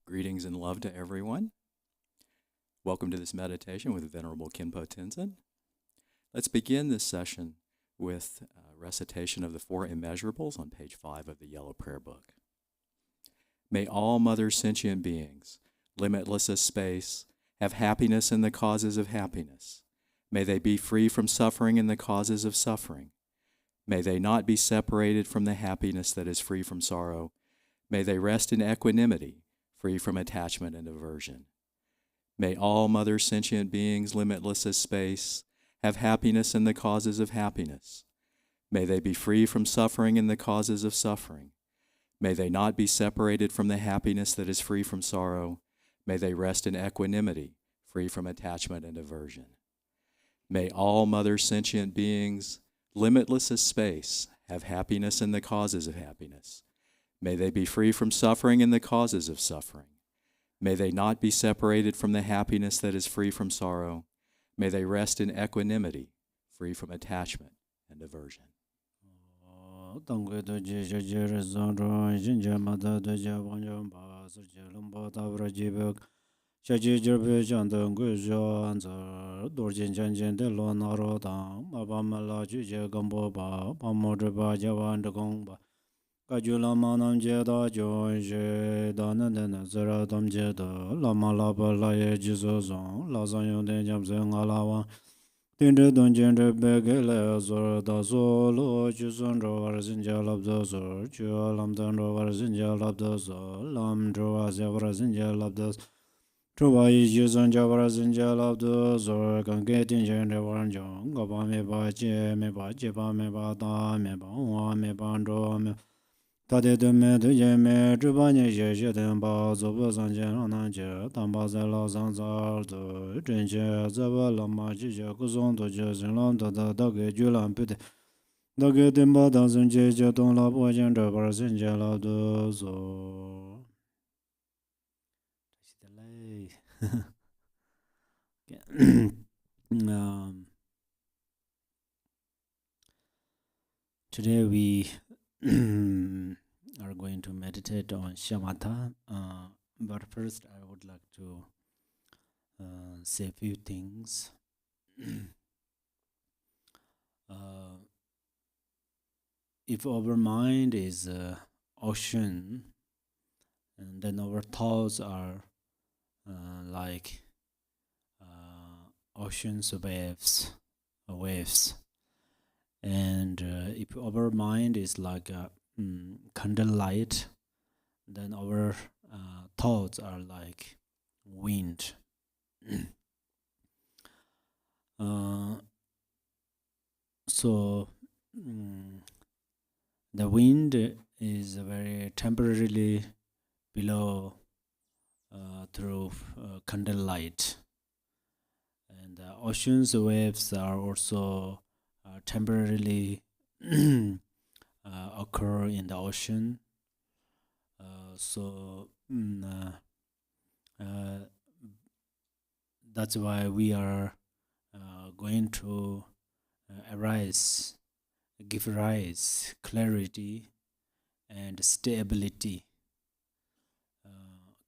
Greetings and love to everyone. Welcome to this meditation with Venerable Khenpo Tenzin. Let's begin this session with recitation of the four immeasurables on page 5 of the Yellow Prayer Book. May all mother sentient beings, limitless as space, have happiness in the causes of happiness. May they be free from suffering in the causes of suffering. May they not be separated from the happiness that is free from sorrow. May they rest in equanimity, free from attachment and aversion. May all mother sentient beings, limitless as space, have happiness in the causes of happiness. May they be free from suffering in the causes of suffering. May they not be separated from the happiness that is free from sorrow. May they rest in equanimity, free from attachment and aversion. May all mother sentient beings, limitless as space, have happiness in the causes of happiness. May they be free from suffering in the causes of suffering. May they not be separated from the happiness that is free from sorrow. May they rest in equanimity, free from attachment and aversion. Kajula manam jeda jonje dana dana zara dam jeda lama laba la ye jizo zon la zan yon den jam zen alawa tinde don jende bege le zor da zo lo jizon ro war zinja lab da zor ju lam dan ro war zinja lab da zor lam ro wa ze war zinja lab da Truba yi jizon ja war zinja lab da zor kan ge tin jende war jong ga ba me ba je ba me ba da me ba wa me ba ro me Tade de me de ye me zhuba nye ye ye den ba zo bo zang jian rang nan jie dan ba zai lao zang zar de zhen jie zai ba lam ma ji jie gu zong do jie zhen lam da da da ge ju lam pu de da ge den ba dan zhen jie jie dong la bo jian zhe ba zhen jie lao de zo. Today we are going to meditate on shamata, but first I would like to say a few things. If our mind is ocean, and then our thoughts are like ocean's waves. And if our mind is like a candlelight, then our thoughts are like wind. So the wind is very temporarily below through candlelight, and the ocean's waves are also temporarily occur in the ocean. So that's why we are going to give rise, clarity and stability.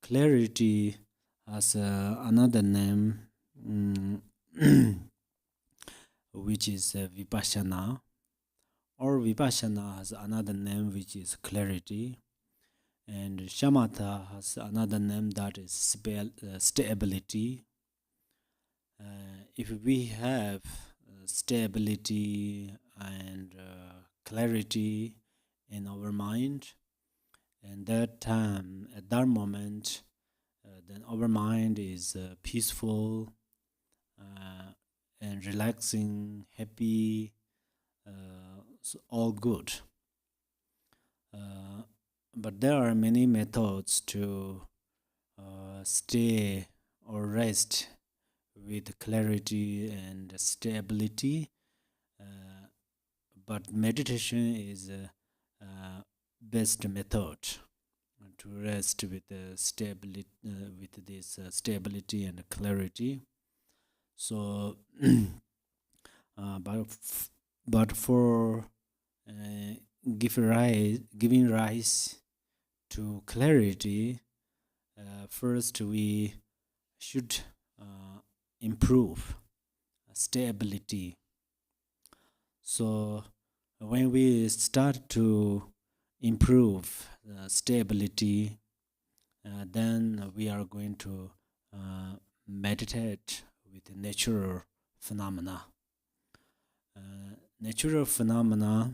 Clarity has another name which is vipassana, or vipassana has another name which is clarity, and shamata has another name that is stability. If we have stability and clarity in our mind, and at that moment, then our mind is peaceful and relaxing, happy, so all good. But there are many methods to stay or rest with clarity and stability, but meditation is the best method to rest with stability, with this stability and clarity. So, but for giving rise to clarity, first we should improve stability. So when we start to improve stability, then we are going to meditate with natural phenomena. Natural phenomena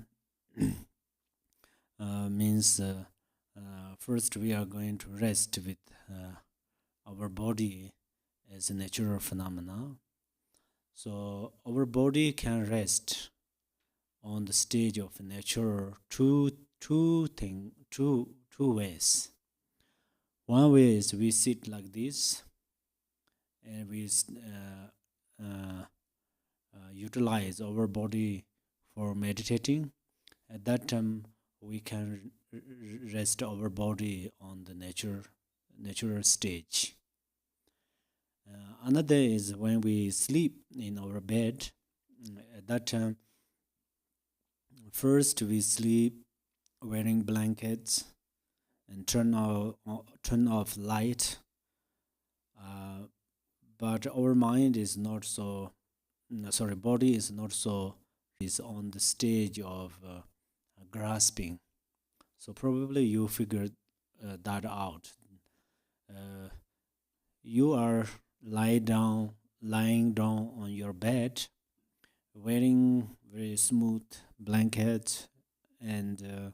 means first we are going to rest with our body as a natural phenomena. So our body can rest on the stage of nature two ways. One way is we sit like this and we utilize our body for meditating. At that time, we can rest our body on the natural stage. Another is when we sleep in our bed. At that time, first we sleep wearing blankets and turn off light. But our mind is not so. Body is not so. Is on the stage of grasping. So probably you figured that out. You are lying down on your bed, wearing very smooth blanket, and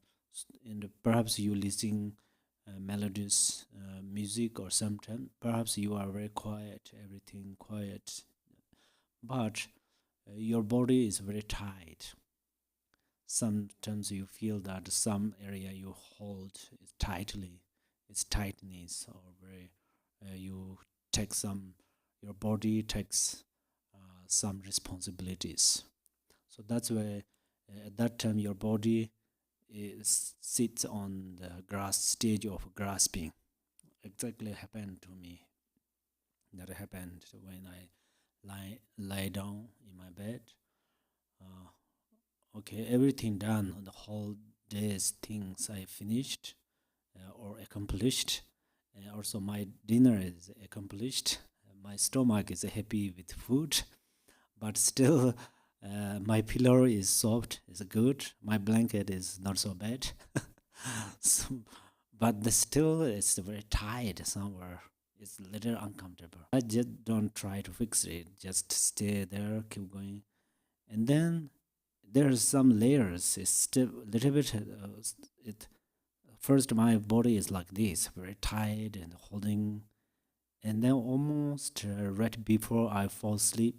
perhaps you listening melodious music, or sometimes perhaps you are very quiet, everything quiet, but your body is very tight. Sometimes you feel that some area you hold is tightly, it's tightness, or very you take some, your body takes some responsibilities. So that's why at that time your body sits on the stage of grasping. Exactly happened to me. That happened when I lie down in my bed. Okay, everything done, the whole day's things I finished or accomplished. Also, my dinner is accomplished. My stomach is happy with food, but still, my pillow is soft, is good. My blanket is not so bad. So, but still, it's very tight somewhere. It's a little uncomfortable. I just don't try to fix it. Just stay there, keep going, and then there are some layers. It's still a little bit. First, my body is like this, very tight and holding, and then almost right before I fall asleep,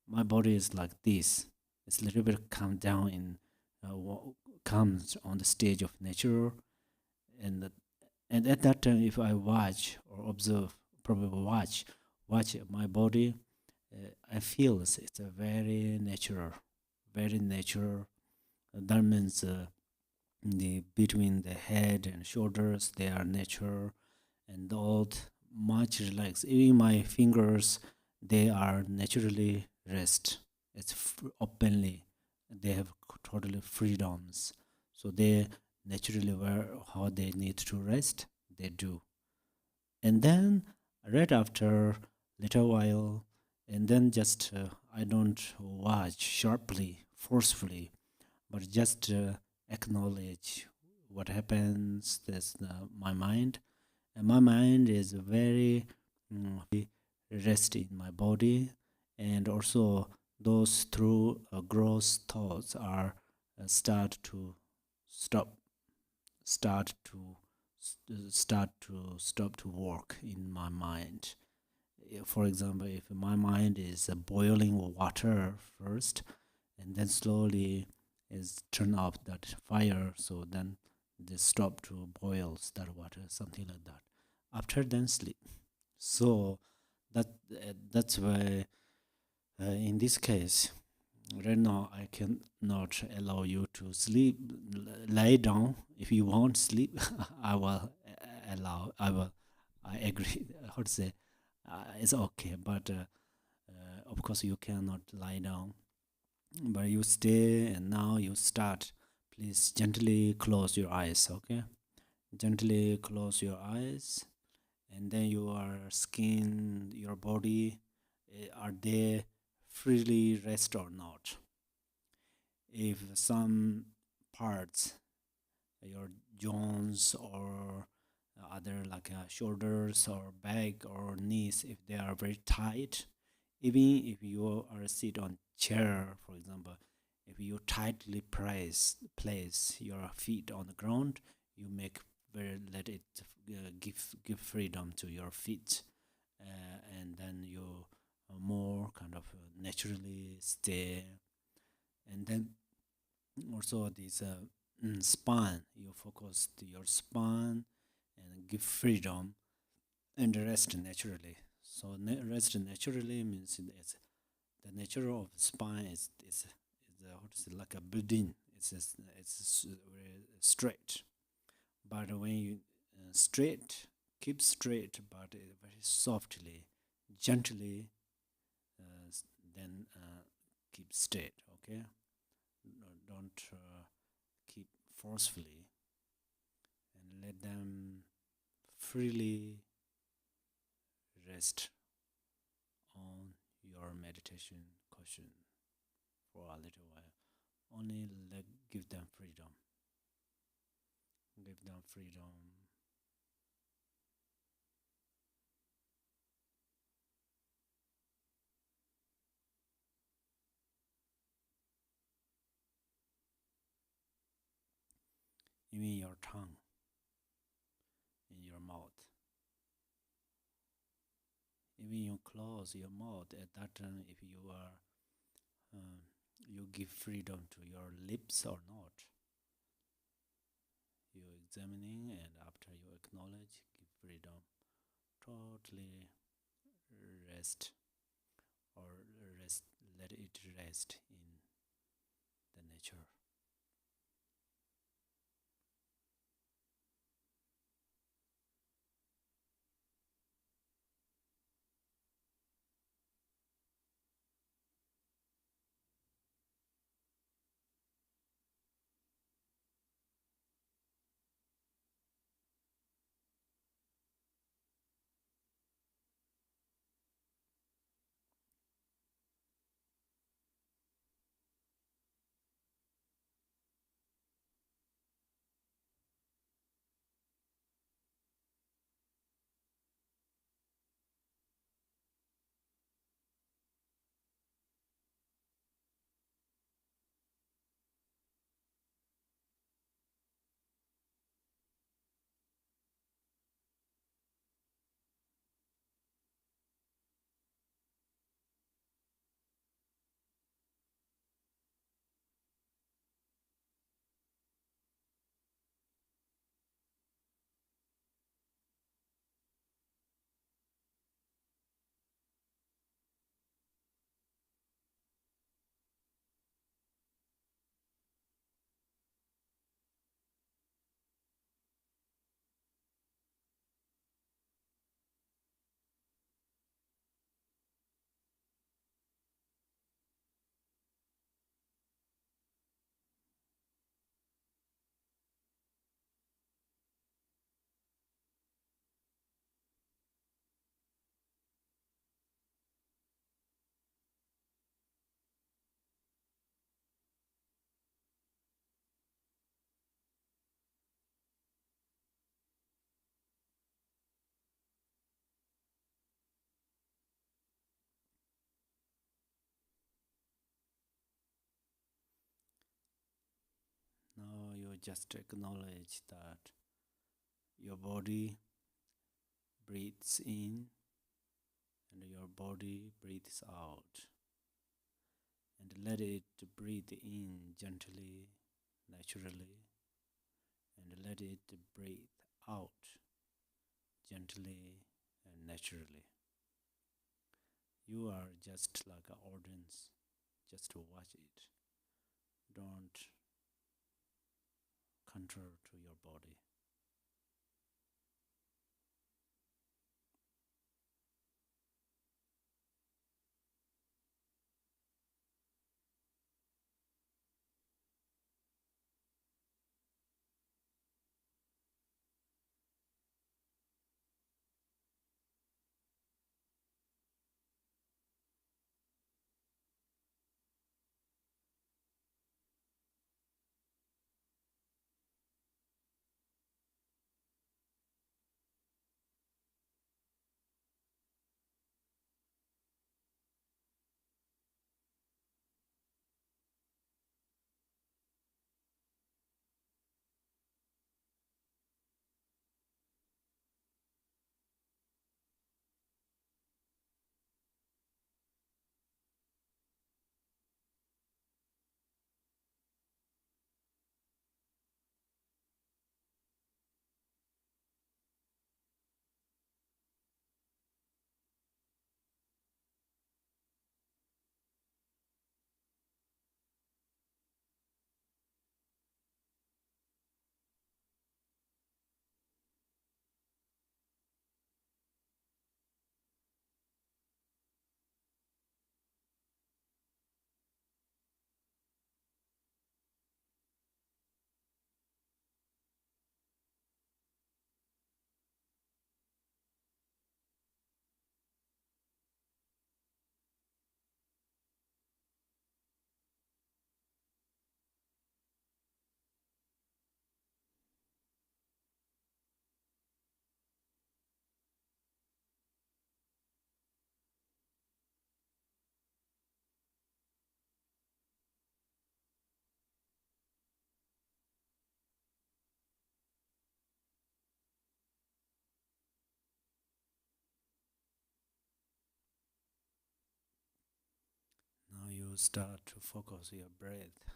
my body is like this. It's a little bit come down in comes on the stage of nature, and at that time, if I watch or observe, probably watch my body, I feel it's a very natural, very natural. That means the between the head and shoulders, they are natural, and all much relaxed. Even my fingers, they are naturally rest. It's openly. They have totally freedoms, so they naturally where how they need to rest, they do. And then right after little while, and then just I don't watch sharply, forcefully, but just acknowledge what happens. That's my mind, and my mind is very rest in my body, and also those through gross thoughts are start to stop, start to stop to work in my mind. For example, if my mind is boiling water first, and then slowly is turn off that fire, so then they stop to boils that water, something like that. After then sleep. So that's why in this case, right now I cannot allow you to sleep. Lie down if you want sleep. I will allow. I agree. How to say? It's okay, but of course you cannot lie down. But you stay, and now you start. Please gently close your eyes. Okay, gently close your eyes, and then your skin, your body, are they freely rest or not? If some parts, your joints or other like shoulders or back or knees, if they are very tight, even if you are sit on chair, for example, if you tightly place your feet on the ground, you make very let it give freedom to your feet, and then you more kind of naturally stay. And then also this spine, you focus to your spine and give freedom and rest naturally. So rest naturally means it's the nature of spine is how to say, like a building. It's very straight, but when you straight, keep straight, but very softly, gently, then keep straight. Okay, don't keep forcefully, and let them freely rest on your meditation cushion for a little while. Only give them freedom. Give them freedom. Even your tongue in your mouth. Even you close your mouth at that time, if you are you give freedom to your lips or not. You examining, and after you acknowledge, give freedom. Totally rest, or rest, let it rest in the nature. Now you just acknowledge that your body breathes in and your body breathes out. And let it breathe in gently, naturally, and let it breathe out gently and naturally. You are just like an audience, just to watch it. Don't control to your body. start to focus your breath.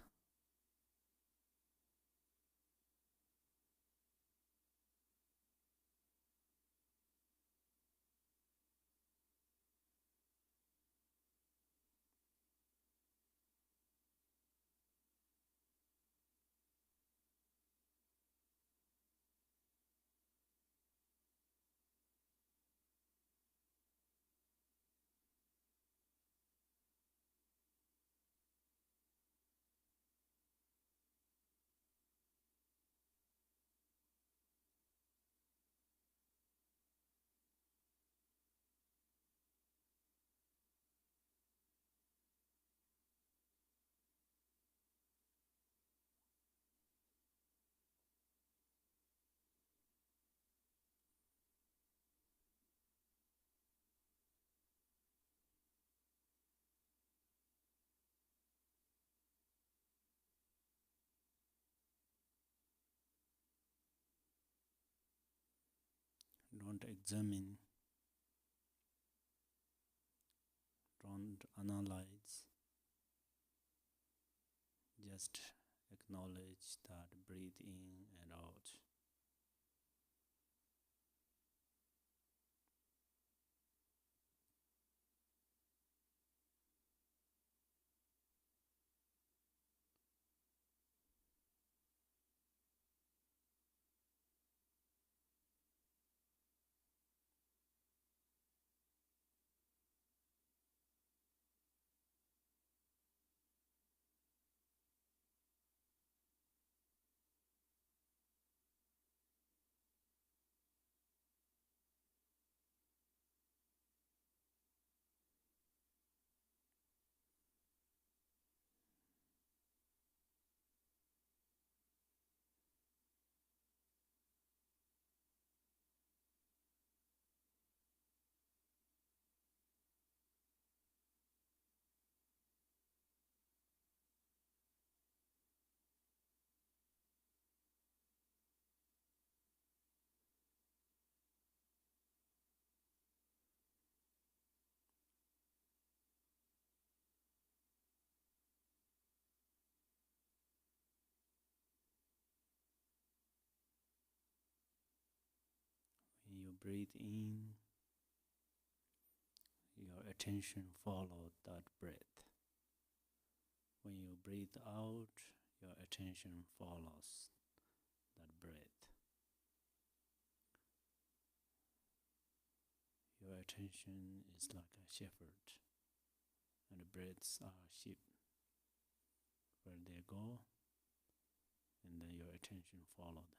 Don't examine, don't analyze, just acknowledge that breathe in and out. When you breathe in, your attention follows that breath. When you breathe out, your attention follows that breath. Your attention is like a shepherd, and the breaths are sheep. Where they go, and then your attention follows them.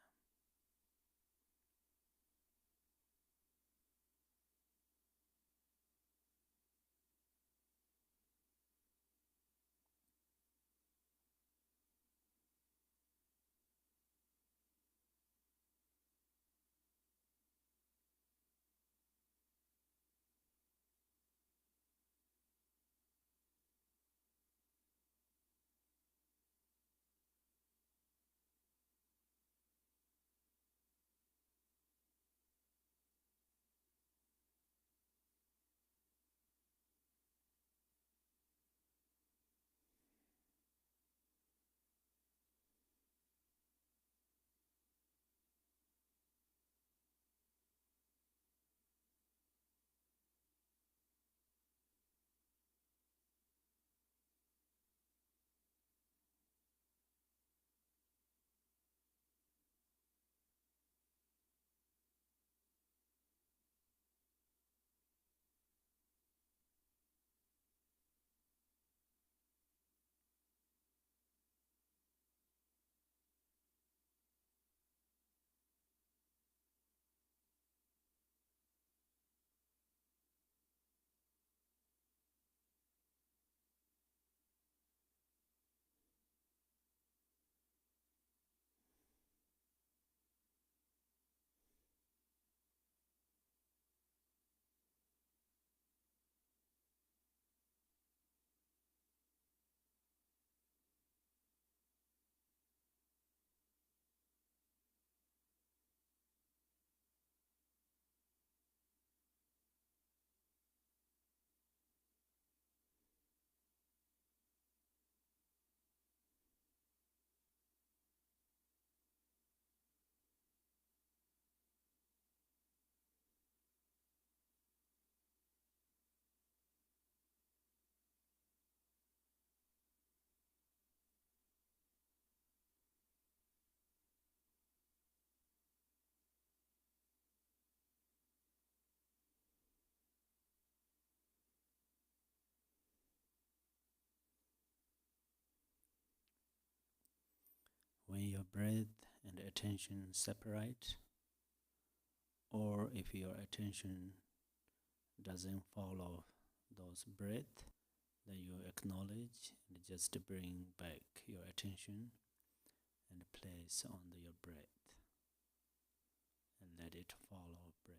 breath and attention separate, or if your attention doesn't follow those breath, then you acknowledge and just bring back your attention and place on your breath and let it follow breath.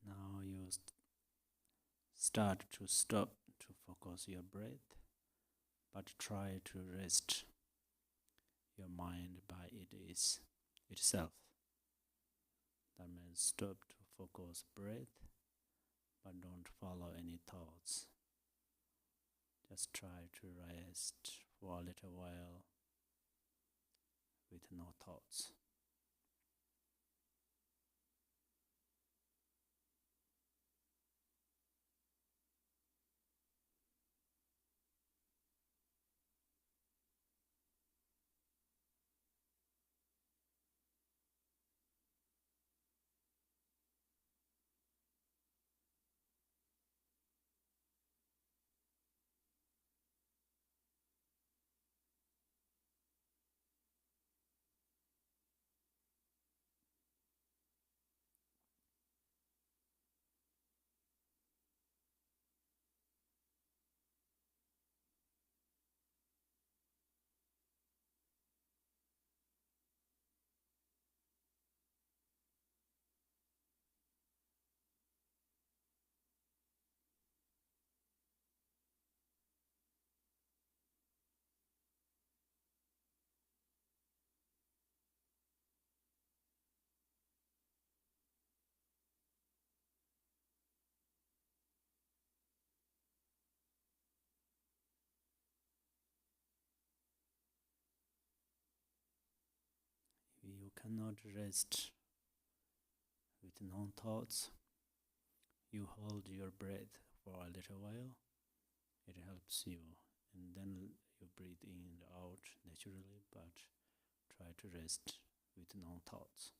Now you start to stop to focus your breath, but try to rest your mind by itself. That means stop to focus breath, but don't follow any thoughts. Just try to rest for a little while with no thoughts. cannot rest with non-thoughts, you hold your breath for a little while. It helps you, and then you breathe in and out naturally, but try to rest with non-thoughts.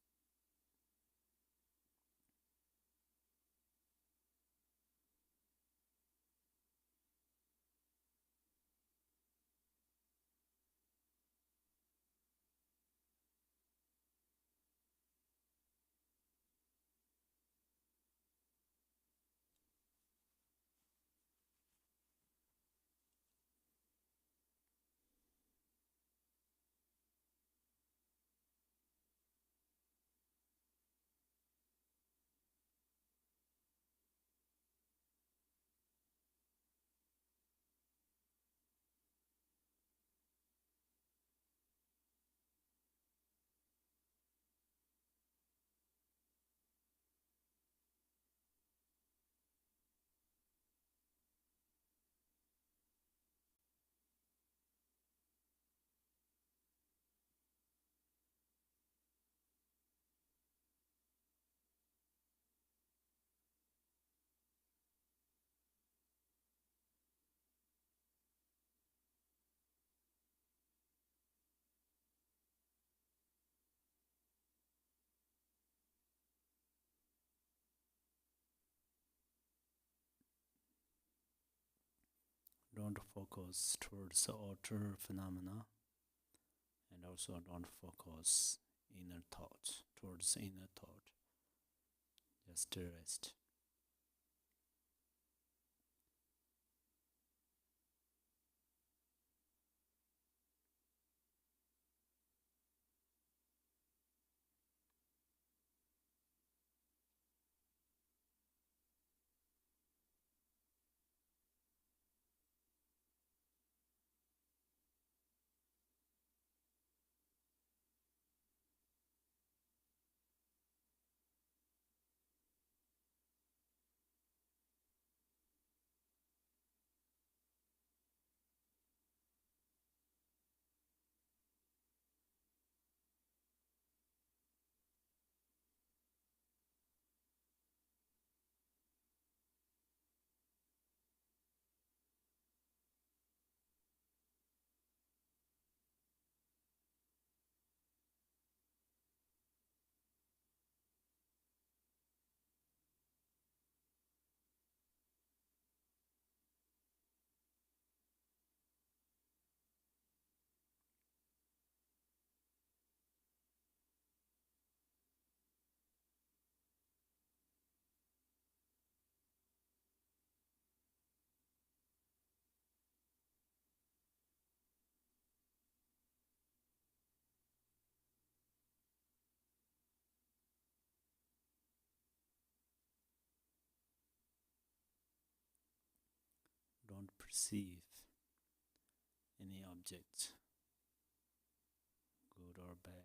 Don't focus towards the outer phenomena, and also don't focus inner thought towards inner thought. Just rest. Don't perceive any object, good or bad.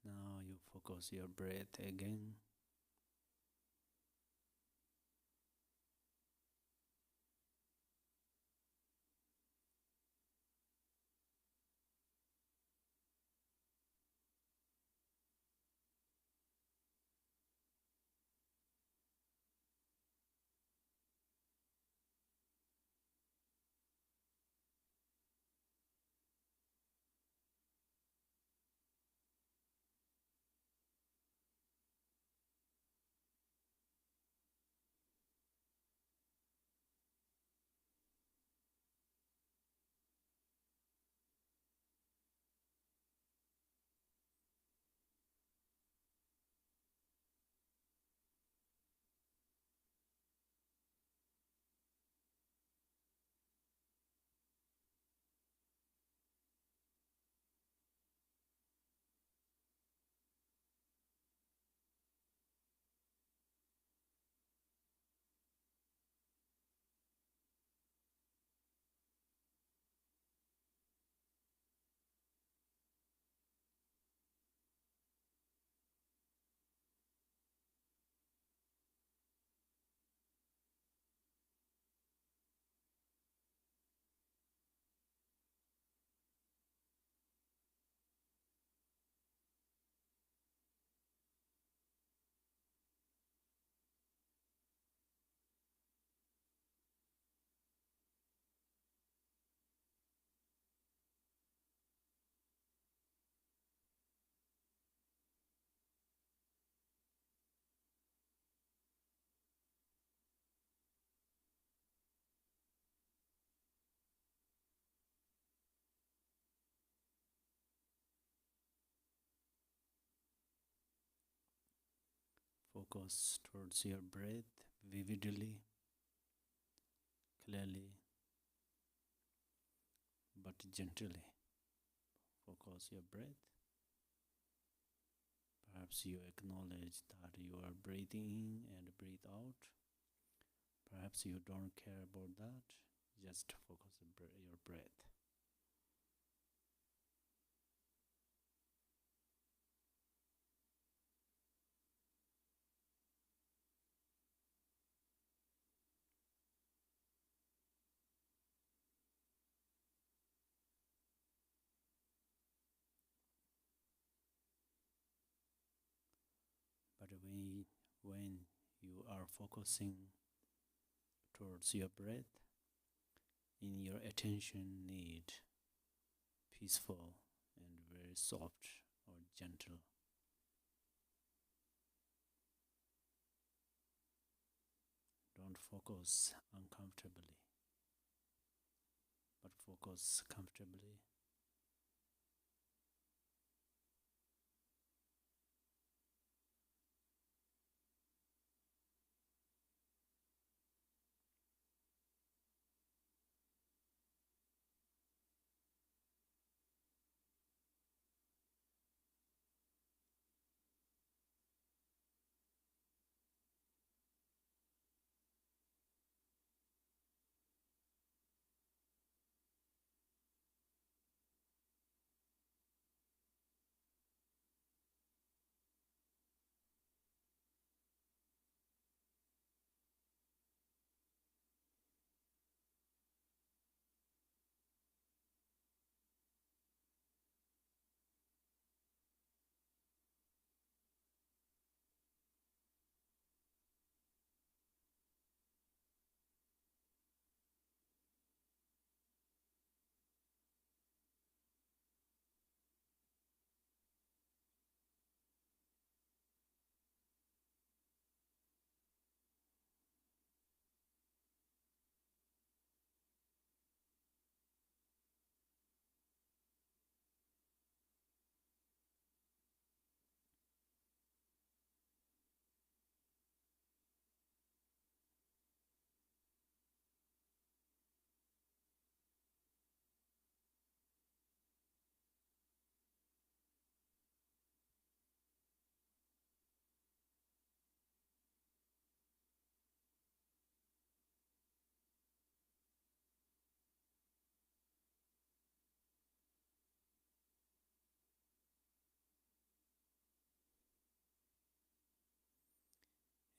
Now you focus your breath again. focus towards your breath vividly, clearly, but gently. Focus your breath. Perhaps you acknowledge that you are breathing in and breathe out. Perhaps you don't care about that. Just focus your breath. But when you are focusing towards your breath, in your attention need peaceful and very soft or gentle. Don't focus uncomfortably, but focus comfortably.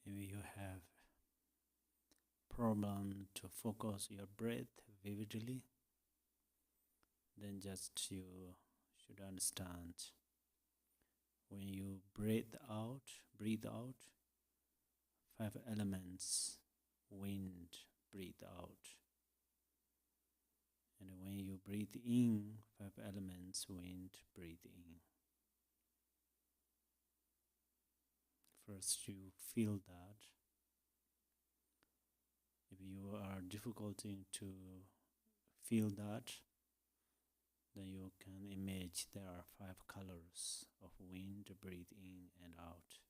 If you have problem to focus your breath vividly, then just you should understand when you breathe out, five elements, wind, breathe out. And when you breathe in, five elements, wind, breathe in. First you feel that. If you are difficulty to feel that, then you can imagine there are five colors of wind, breathe in and out.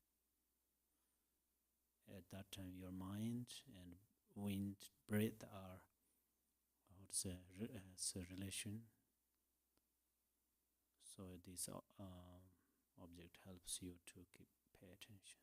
At that time, your mind and wind, breath are, as a relation. So this object helps you to pay attention.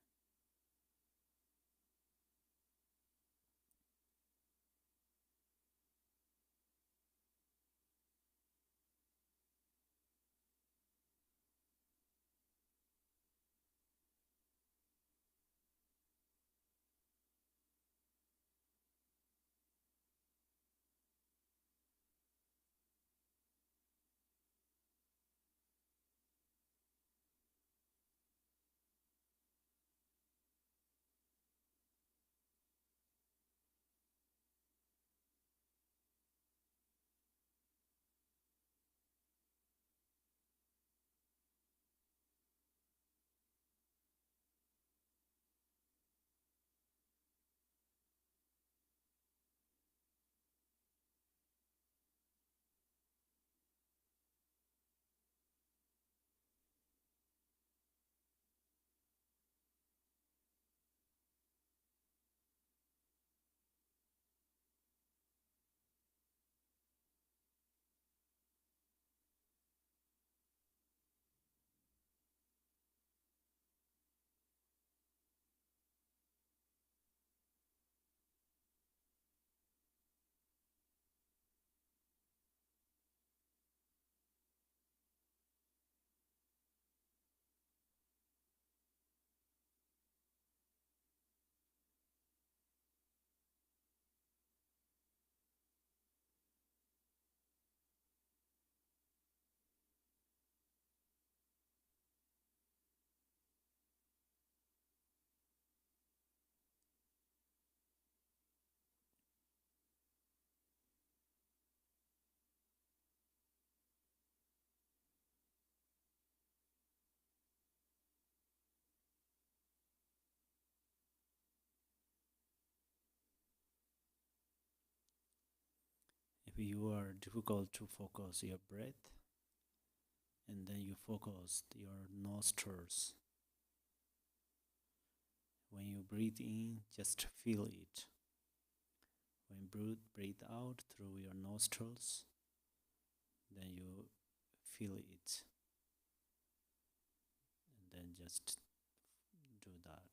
you are difficult to focus your breath, and then you focus your nostrils. When you breathe in, just feel it. When you breathe out through your nostrils, then you feel it. And then just do that.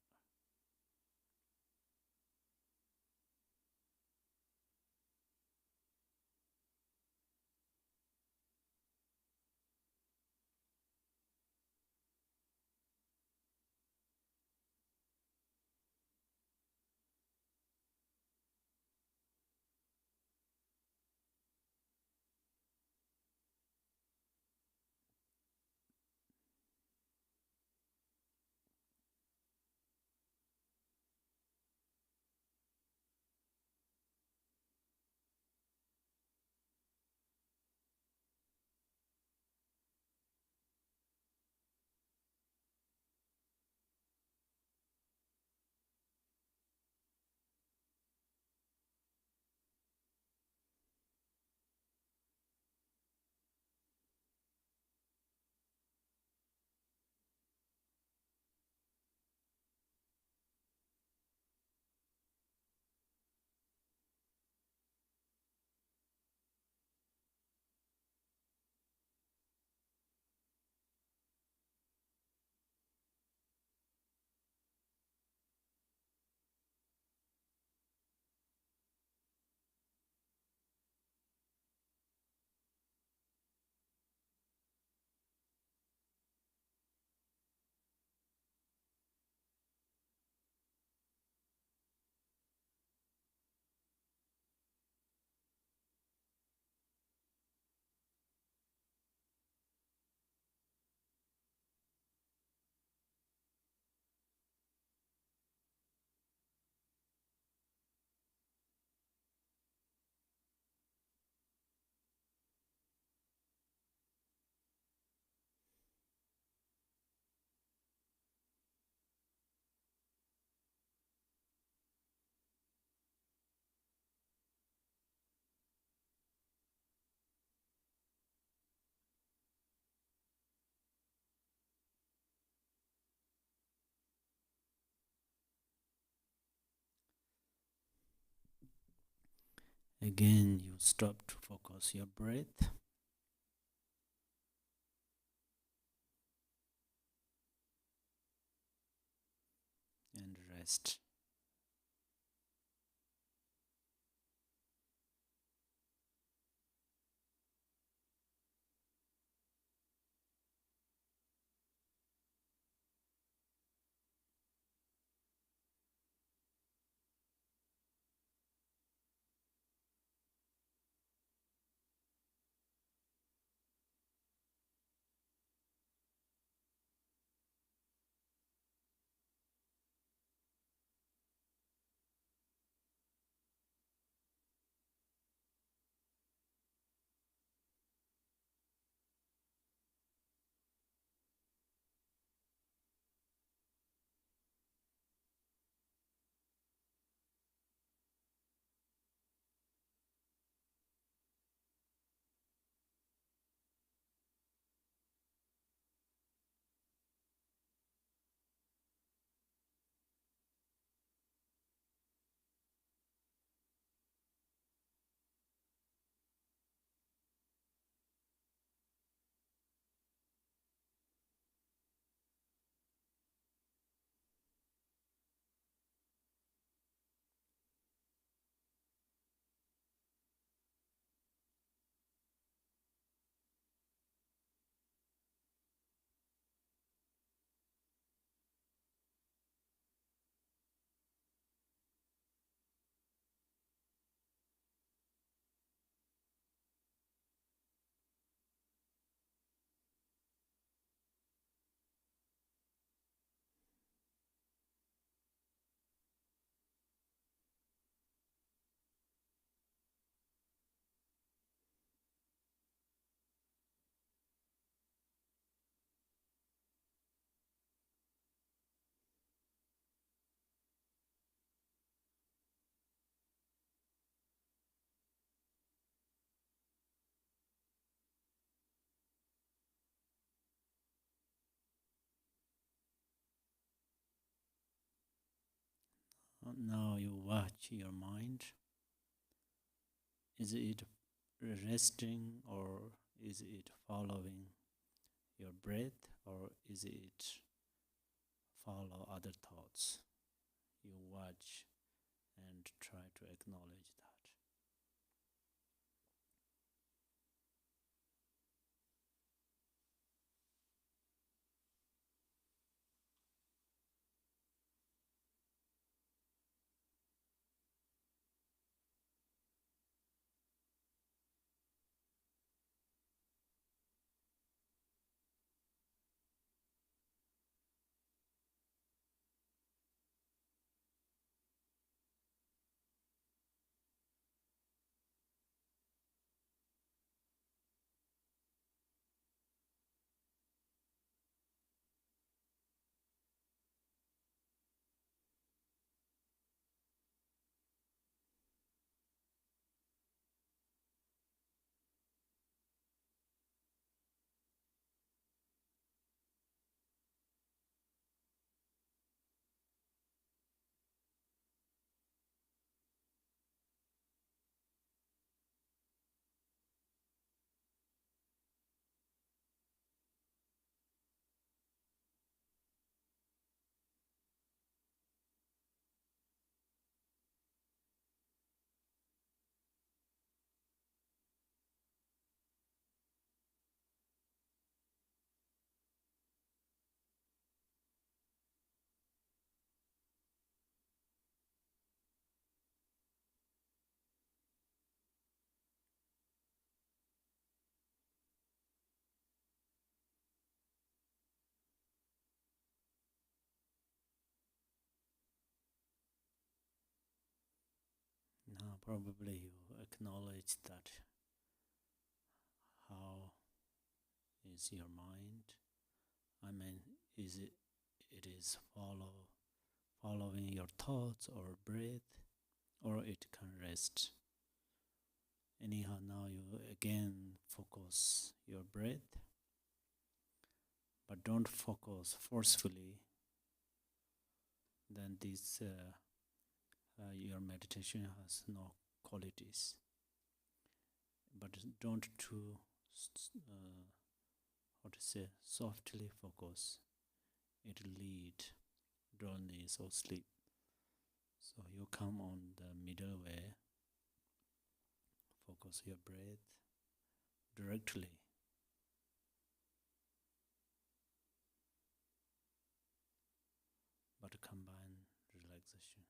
Again, you stop to focus your breath and rest. now you watch your mind. Is it resting or is it following your breath or is it follow other thoughts? You watch and try to acknowledge that. Now probably you acknowledge that how is your mind? I mean, it is following your thoughts or breath, or it can rest. Anyhow, now you again focus your breath, but don't focus forcefully. Then this your meditation has no qualities. But don't too softly focus. It'll lead dullness or sleep. So you come on the middle way, focus your breath directly, but combine relaxation.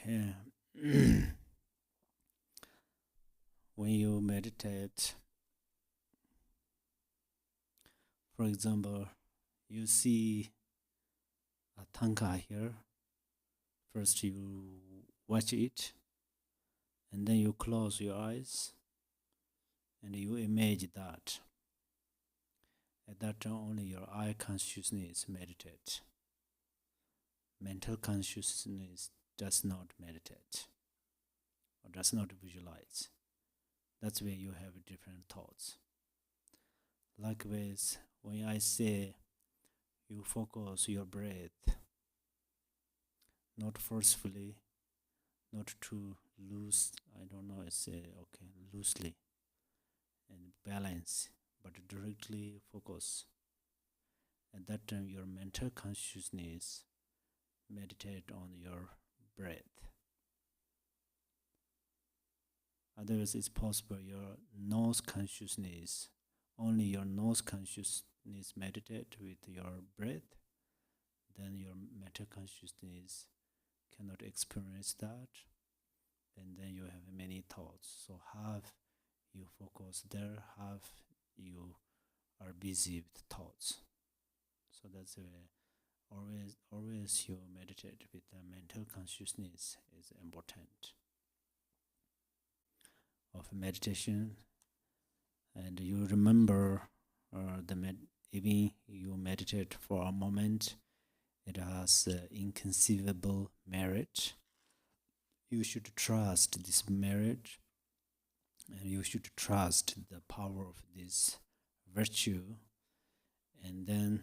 Okay. When you meditate, for example, you see a tanka here. First you watch it, and then you close your eyes, and you imagine that. At that time, only your eye consciousness meditate. Mental consciousness does not meditate, or does not visualize. That's where you have different thoughts. Likewise, when I say you focus your breath, not forcefully, not too loose, I don't know, I say, okay, loosely, and balance, but directly focus. At that time, your mental consciousness meditate on your breath. Otherwise, it's possible your nose consciousness, only your nose consciousness meditate with your breath, then your mental consciousness cannot experience that, and then you have many thoughts. So half you focus there, half you are busy with thoughts. So that's always you meditate with the mental consciousness is important of meditation. And you remember even you meditate for a moment, it has inconceivable merit. You should trust this merit, and you should trust the power of this virtue. And then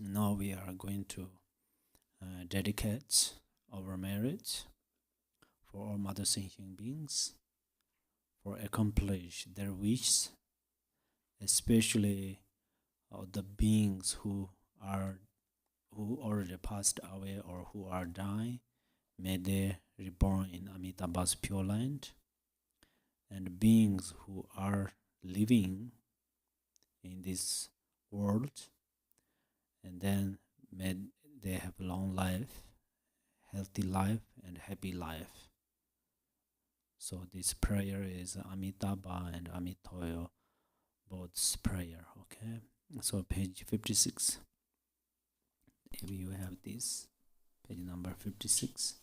now we are going to dedicate our merit for all mother sentient beings, for accomplish their wishes, especially the beings who already passed away or who are dying. May they reborn in Amitabha's pure land, and beings who are living in this world, and then may they have long life, healthy life, and happy life. So this prayer is Amitabha and Amitoyo both's prayer. Okay, so page 56. If you have this, page number 56.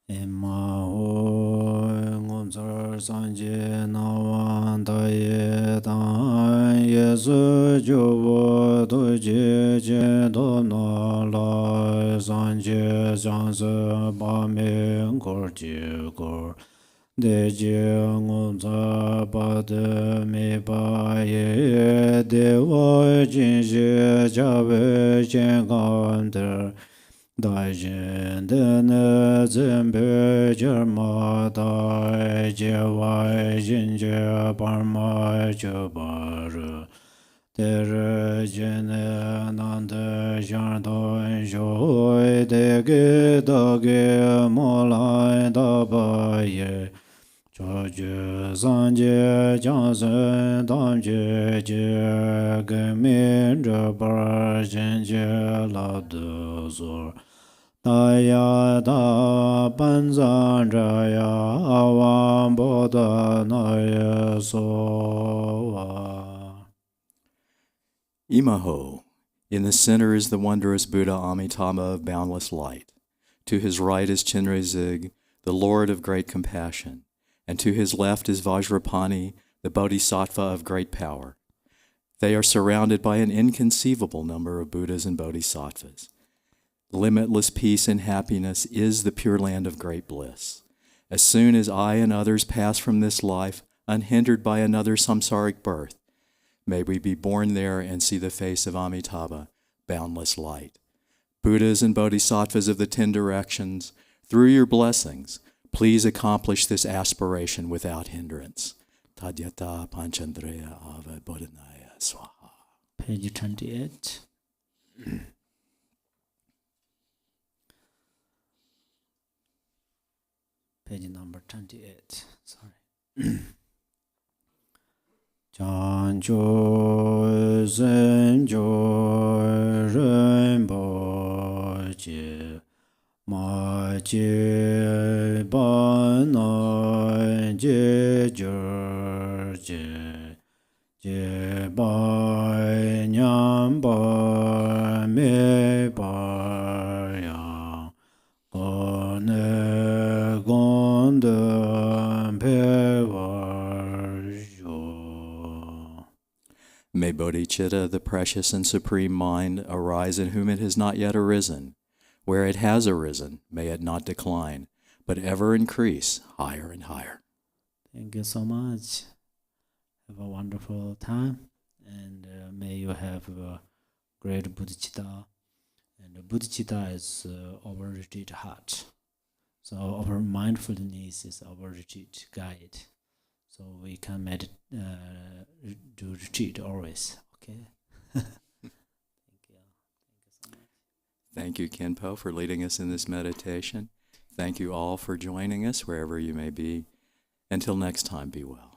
Emma ho ngomsar sanje nawan daye dan yesu jobo doje je do no la sanje janse ba me ngor je gor de je ngomsar ba de me ba ye de wa jin je jabe jen gander Dajen dene zembe jerma dai jewai jinje parma jebar tere jene nande jardon joy dege dage molai dabaye Choje sanje jansen damje je gemin jebar jinje la de zor Daya da banzan jaya awan boda naya soa. Imaho. In the center is the wondrous Buddha Amitabha of boundless light. To his right is Chenrezig, the Lord of great compassion, and to his left is Vajrapani, the Bodhisattva of great power. They are surrounded by an inconceivable number of Buddhas and Bodhisattvas. Limitless peace and happiness is the pure land of great bliss. As soon as I and others pass from this life, unhindered by another samsaric birth, may we be born there and see the face of Amitabha, boundless light. Buddhas and Bodhisattvas of the 10 directions, through your blessings, please accomplish this aspiration without hindrance. Tadyata Panchandreya Ava Bodhanaya Swaha. Page 28. Page number 28. Sorry. Chancho Zenjo je ba na je jur je ba nyam ba me ba ya go ne gon de pe wa jo. May bodhicitta, the precious and supreme mind, arise in whom it has not yet arisen. Where it has arisen, may it not decline, but ever increase higher and higher. Thank you so much. Have a wonderful time, and may you have a great bodhicitta. And bodhicitta is our retreat heart. So our mindfulness is our retreat guide. So we can do retreat always. Okay. Thank you. Thank you so much. Thank you, Khenpo, for leading us in this meditation. Thank you all for joining us wherever you may be. Until next time, be well.